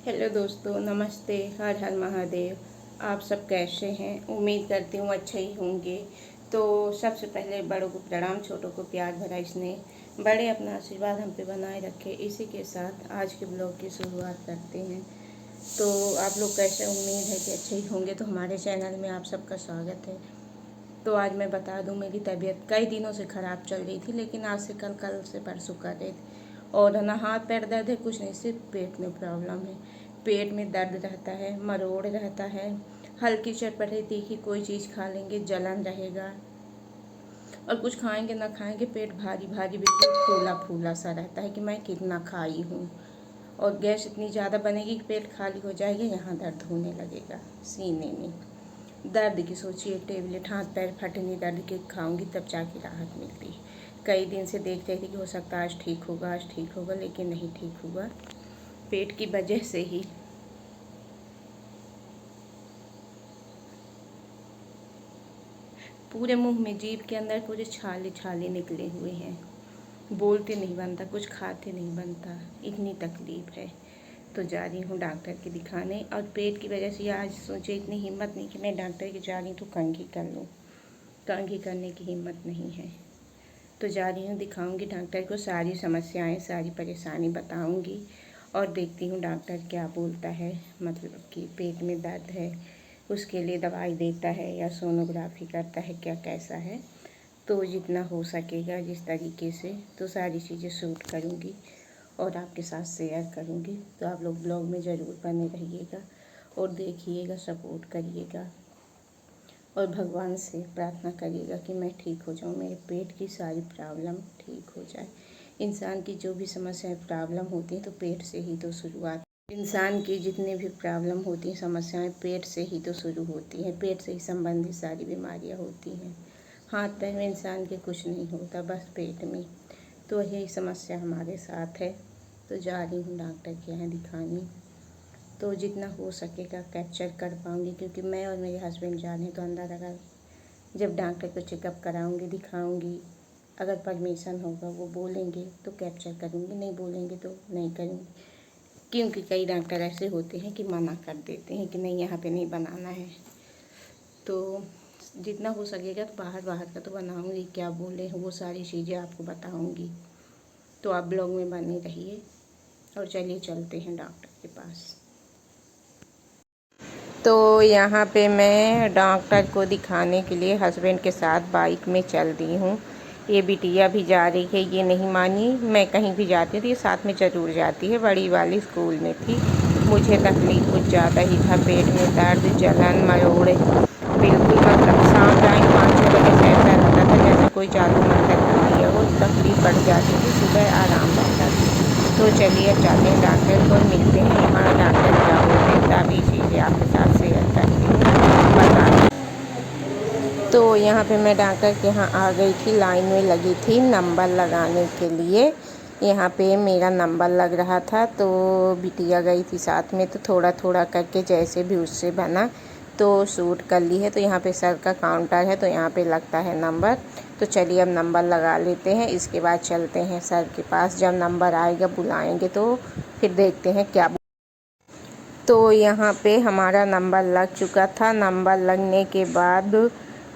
Hello दोस्तों, नमस्ते। हर हर महादेव। आप सब कैसे हैं? उम्मीद करती हूँ अच्छे ही होंगे। तो सबसे पहले बड़ों को प्रणाम, छोटों को प्यार भरा स्नेह। बड़े अपना आशीर्वाद हम पे बनाए रखें। इसी के साथ आज के ब्लॉग की शुरुआत करते हैं। तो आप लोग कैसे? उम्मीद है कि अच्छे ही होंगे। तो हमारे चैनल में आप सबका स्वागत है। तो आज मैं बता दूं, मेरी तबीयत कई दिनों से ख़राब चल रही थी, लेकिन आज से कल से परसों कर रही थी। और है ना, हाथ पैर दर्द है, कुछ नहीं, सिर्फ पेट में प्रॉब्लम है। पेट में दर्द रहता है, मरोड़ रहता है। हल्की चटपटी तीखी कोई चीज़ खा लेंगे जलन रहेगा, और कुछ खाएंगे ना खाएंगे पेट भारी भारी बिल्कुल फूला फूला सा रहता है कि मैं कितना खाई हूँ। और गैस इतनी ज़्यादा बनेगी कि पेट खाली हो जाएगा, यहाँ दर्द होने लगेगा सीने में। दर्द की सोचिए, टेबलेट हाथ पैर फटने दर्द के खाऊंगी तब जाके राहत मिलती है। कई दिन से देख रही थी कि हो सकता है आज ठीक होगा, आज ठीक होगा, लेकिन नहीं ठीक हुआ। पेट की वजह से ही। पूरे मुंह में, जीभ के अंदर पूरे छाले छाले निकले हुए हैं। बोलते नहीं बनता, कुछ खाते नहीं बनता, इतनी तकलीफ है। तो जा रही हूँ डॉक्टर के दिखाने। और पेट की वजह से आज सोचे, इतनी हिम्मत नहीं कि मैं डॉक्टर के जा रही हूँ तो कंघी कर लूँ। कंघी करने की हिम्मत नहीं है। तो जा रही हूँ, दिखाऊंगी डॉक्टर को, सारी समस्याएं सारी परेशानी बताऊंगी। और देखती हूँ डॉक्टर क्या बोलता है। मतलब कि पेट में दर्द है, उसके लिए दवाई देता है या सोनोग्राफी करता है, क्या कैसा है। तो जितना हो सकेगा जिस तरीके से, तो सारी चीज़ें शूट करूँगी और आपके साथ शेयर करूँगी। तो आप लोग ब्लॉग में ज़रूर बने रहिएगा और देखिएगा, सपोर्ट करिएगा। और भगवान से प्रार्थना करिएगा कि मैं ठीक हो जाऊँ, मेरे पेट की सारी प्रॉब्लम ठीक हो जाए। इंसान की जो भी समस्याएं प्रॉब्लम होती हैं तो पेट से ही तो शुरुआत। इंसान की जितनी भी प्रॉब्लम होती हैं, समस्याएं पेट से ही तो शुरू होती हैं। पेट से ही संबंधित सारी बीमारियां होती हैं। हाथ पैर में इंसान के कुछ नहीं होता, बस पेट में। तो यही समस्या हमारे साथ है। तो जा रही हूँ डॉक्टर के यहाँ दिखाने। तो जितना हो सकेगा कैप्चर कर पाऊँगी, क्योंकि मैं और मेरे हस्बैंड जा रहे हैं। तो अंदर अगर जब डॉक्टर को चेकअप कराऊँगी, दिखाऊँगी, अगर परमिशन होगा वो बोलेंगे तो कैप्चर करूँगी, नहीं बोलेंगे तो नहीं करूँगी। क्योंकि कई डॉक्टर ऐसे होते हैं कि मना कर देते हैं कि नहीं, यहाँ पे नहीं बनाना है। तो जितना हो सकेगा तो बाहर बाहर का तो बनाऊँगी, क्या बोले वो सारी चीज़ें आपको बताऊँगी। तो आप ब्लॉग में बने रहिए। और चलिए चलते हैं डॉक्टर के पास। तो यहाँ पे मैं डॉक्टर को दिखाने के लिए हस्बैंड के साथ बाइक में चल दी हूँ। ये बिटिया भी जा रही है, ये नहीं मानी। मैं कहीं भी जाती हूँ तो ये साथ में ज़रूर जाती है। बड़ी वाली स्कूल में थी। मुझे तकलीफ़ कुछ ज़्यादा ही था, पेट में दर्द, जलन, मरोड़े, बिल्कुल मतलब शाम टाइम 5-6 बजे से ऐसा रहता था जैसे कोई जादू मंतर कर दिया हो। तकलीफ़ बढ़ जाती थी, सुबह आराम रहता था। तो चलिए अब जाते हैं डॉक्टर को और मिलते हैं। यहाँ डॉक्टर क्या बोलते हैं सभी चीज़ें आपके साथ शेयर करती हूँ, बता। तो यहाँ पे मैं डॉक्टर के यहाँ आ गई थी, लाइन में लगी थी नंबर लगाने के लिए। यहाँ पे मेरा नंबर लग रहा था, तो बिटिया गई थी साथ में। तो थोड़ा थोड़ा करके जैसे भी उससे बना तो शूट कर ली है। तो यहाँ पे सर का काउंटर है, तो यहाँ पे लगता है नंबर। तो चलिए अब नंबर लगा लेते हैं, इसके बाद चलते हैं सर के पास। जब नंबर आएगा बुलाएंगे तो फिर देखते हैं क्या। तो यहाँ पे हमारा नंबर लग चुका था। नंबर लगने के बाद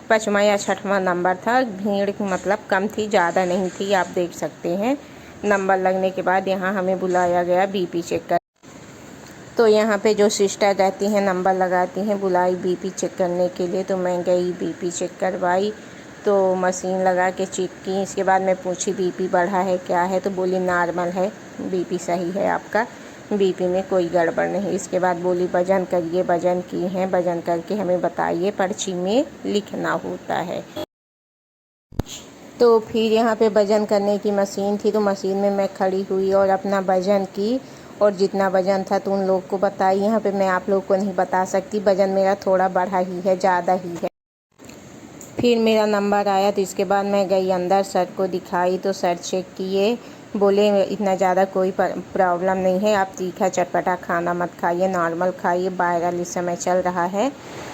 5वां या 6वां नंबर था। भीड़ मतलब कम थी, ज़्यादा नहीं थी, आप देख सकते हैं। नंबर लगने के बाद यहाँ हमें बुलाया गया बीपी चेक कर। तो यहाँ पे जो सिस्टर रहती हैं, नंबर लगाती हैं, बुलाई बीपी चेक करने के लिए। तो मैं गई, बीपी चेक करवाई। तो मशीन लगा के चेक की। इसके बाद मैं पूछी बीपी बढ़ा है क्या है, तो बोली नॉर्मल है, बीपी सही है आपका, बीपी में कोई गड़बड़ नहीं। इसके बाद बोली वज़न करिए। वज़न की हैं, वज़न करके हमें बताइए, पर्ची में लिखना होता है। तो फिर यहाँ पे वज़न करने की मशीन थी, तो मशीन में मैं खड़ी हुई और अपना वज़न की। और जितना वज़न था तो उन लोग को बताई। यहाँ पे मैं आप लोग को नहीं बता सकती, वज़न मेरा थोड़ा बढ़ा ही है, ज़्यादा ही है। फिर मेरा नंबर आया, तो इसके बाद मैं गई अंदर, सर को दिखाई। तो सर चेक किए, बोले इतना ज़्यादा कोई प्रॉब्लम नहीं है, आप तीखा चटपटा खाना मत खाइए, नॉर्मल खाइए। वायरल इस समय चल रहा है,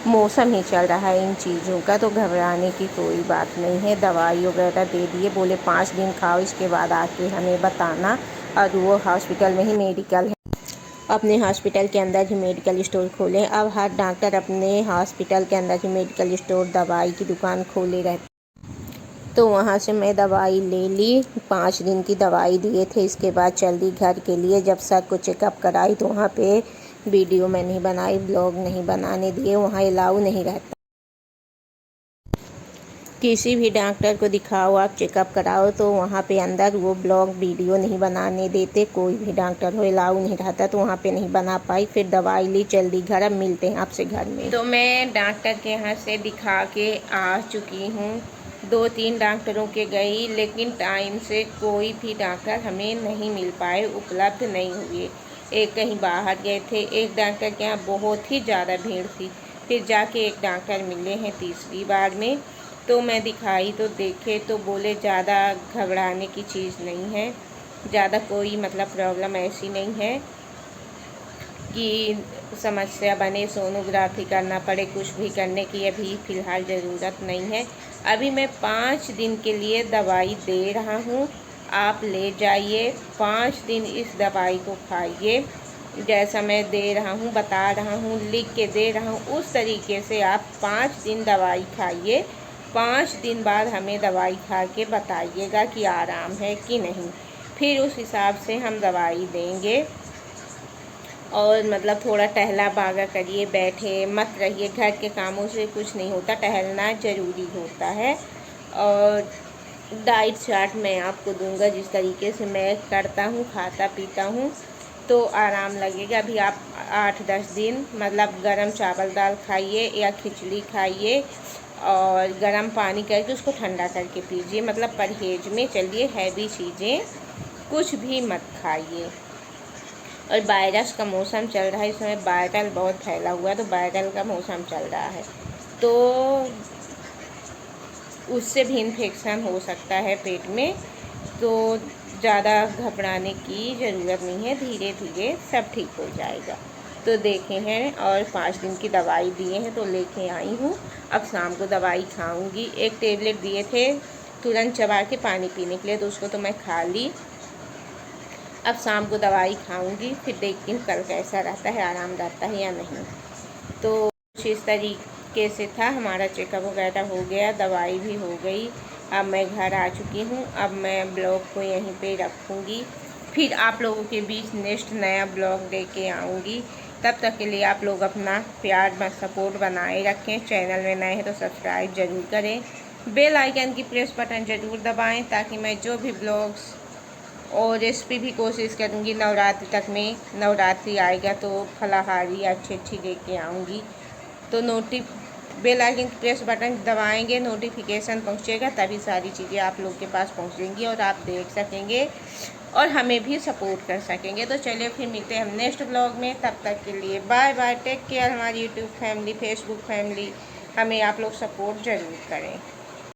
मौसम ही चल रहा है इन चीज़ों का, तो घबराने की कोई बात नहीं है। दवाई वगैरह दे दिए, बोले 5 दिन खाओ, इसके बाद आके हमें बताना। और वो हॉस्पिटल में ही मेडिकल है। अपने हॉस्पिटल के अंदर ही मेडिकल स्टोर खोलें। अब हर डॉक्टर अपने हॉस्पिटल के अंदर ही मेडिकल स्टोर, दवाई की दुकान खोले रहते। तो वहाँ से मैं दवाई ले ली, 5 दिन की दवाई दिए थे। इसके बाद चल दी घर के लिए। जब सर को चेकअप कराई तो वहाँ पे वीडियो मैं नहीं बनाई, ब्लॉग नहीं बनाने दिए, वहाँ अलाउ नहीं रहता। किसी भी डॉक्टर को दिखाओ, आप चेकअप कराओ तो वहाँ पे अंदर वो ब्लॉग वीडियो नहीं बनाने देते। कोई भी डॉक्टर हो अलाउ नहीं रहता, तो वहाँ पे नहीं बना पाई। फिर दवाई ली, जल्दी घर। अब मिलते हैं आपसे घर में। तो मैं डॉक्टर के यहाँ से दिखा के आ चुकी हूँ। 2-3 डॉक्टरों के गई, लेकिन टाइम से कोई भी डॉक्टर हमें नहीं मिल पाए, उपलब्ध नहीं हुए। एक कहीं बाहर गए थे, एक डॉक्टर के यहाँ बहुत ही ज़्यादा भीड़ थी। फिर जाके एक डॉक्टर मिले हैं तीसरी बार में। तो मैं दिखाई तो देखे तो बोले ज़्यादा घबराने की चीज़ नहीं है, ज़्यादा कोई मतलब प्रॉब्लम ऐसी नहीं है कि समस्या बने, सोनोग्राफी करना पड़े, कुछ भी करने की अभी फ़िलहाल ज़रूरत नहीं है। अभी मैं 5 दिन के लिए दवाई दे रहा हूँ, आप ले जाइए। 5 दिन इस दवाई को खाइए, जैसा मैं दे रहा हूँ, बता रहा हूँ, लिख के दे रहा हूँ, उस तरीके से आप 5 दिन दवाई खाइए। 5 दिन बाद हमें दवाई खा के बताइएगा कि आराम है कि नहीं। फिर उस हिसाब से हम दवाई देंगे। और मतलब थोड़ा टहला भागा करिए, बैठे मत रहिए। घर के कामों से कुछ नहीं होता, टहलना ज़रूरी होता है। और डाइट चार्ट मैं आपको दूंगा, जिस तरीके से मैं करता हूँ, खाता पीता हूँ, तो आराम लगेगा। अभी आप 8-10 दिन मतलब गरम चावल दाल खाइए या खिचड़ी खाइए, और गर्म पानी करके उसको ठंडा करके पीजिए। मतलब परहेज में चलिए, हैवी चीज़ें कुछ भी मत खाइए। और वायरस का मौसम चल रहा है, इस समय वायरल बहुत फैला हुआ है, तो वायरल का मौसम चल रहा है, तो उससे भी इन्फेक्शन हो सकता है पेट में। तो ज़्यादा घबराने की ज़रूरत नहीं है, धीरे धीरे सब ठीक हो जाएगा। तो देखे हैं, और 5 दिन की दवाई दिए हैं तो लेके आई हूँ। अब शाम को दवाई खाऊंगी। एक टेबलेट दिए थे तुरंत चबा के पानी पीने के लिए, तो उसको तो मैं खा ली। अब शाम को दवाई खाऊंगी, फिर देखती हूँ कल कैसा रहता है, आराम रहता है या नहीं। तो कुछ इस तरीके से था, हमारा चेकअप वगैरह हो गया, दवाई भी हो गई। अब मैं घर आ चुकी हूँ। अब मैं ब्लॉग को यहीं पे रखूँगी, फिर आप लोगों के बीच नेक्स्ट नया ब्लॉग लेके आऊँगी। तब तक के लिए आप लोग अपना प्यार सपोर्ट बनाए रखें। चैनल में नए हैं तो सब्सक्राइब ज़रूर करें, बेल आइकन की प्रेस बटन ज़रूर दबाएं, ताकि मैं जो भी ब्लॉग्स और रेसिपी भी कोशिश करूँगी नवरात्रि तक में। नवरात्रि आएगा तो फलाहारी अच्छी लेके आऊँगी। तो बेल आइकन प्रेस बटन दबाएंगे, नोटिफिकेशन पहुँचेगा, तभी सारी चीज़ें आप लोग के पास पहुँचेंगी और आप देख सकेंगे और हमें भी सपोर्ट कर सकेंगे। तो चलिए फिर मिलते हैं हम नेक्स्ट ब्लॉग में। तब तक के लिए बाय बाय, टेक केयर। हमारी यूट्यूब फैमिली, फेसबुक फैमिली, हमें आप लोग सपोर्ट ज़रूर करें।